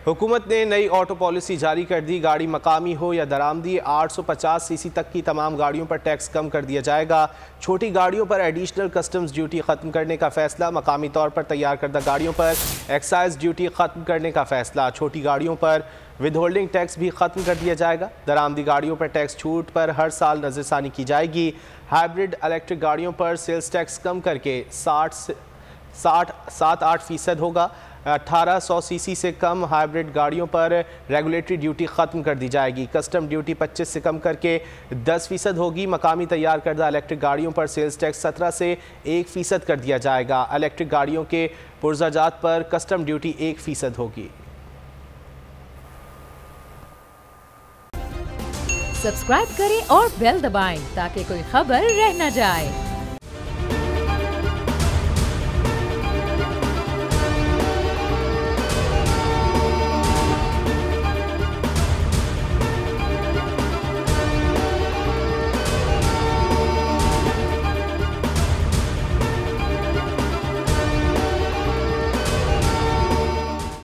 हुकूमत ने नई ऑटो पॉलिसी जारी कर दी। गाड़ी मकामी हो या दरामदी 850 सीसी तक की तमाम गाड़ियों पर टैक्स कम कर दिया जाएगा। छोटी गाड़ियों पर एडिशनल कस्टम्स ड्यूटी ख़त्म करने का फैसला। मकामी तौर पर तैयार करदा गाड़ियों पर एक्साइज ड्यूटी ख़त्म करने का फैसला। छोटी गाड़ियों पर विद होल्डिंग टैक्स भी ख़त्म कर दिया जाएगा। दरामदी गाड़ियों पर टैक्स छूट पर हर साल नज़रसानी की जाएगी। हाइब्रिड इलेक्ट्रिक गाड़ियों पर सेल्स टैक्स कम करके 7-8% होगा। 1800 सीसी से कम हाइब्रिड गाड़ियों पर रेगुलेटरी ड्यूटी ख़त्म कर दी जाएगी। कस्टम ड्यूटी 25 से कम करके 10% होगी। मकामी तैयार करदा इलेक्ट्रिक गाड़ियों पर सेल्स टैक्स 17 से 1% कर दिया जाएगा। इलेक्ट्रिक गाड़ियों के पुर्जाजात पर कस्टम ड्यूटी 1% होगी। सब्सक्राइब करें और बेल दबाएं ताकि कोई खबर रह न जाए।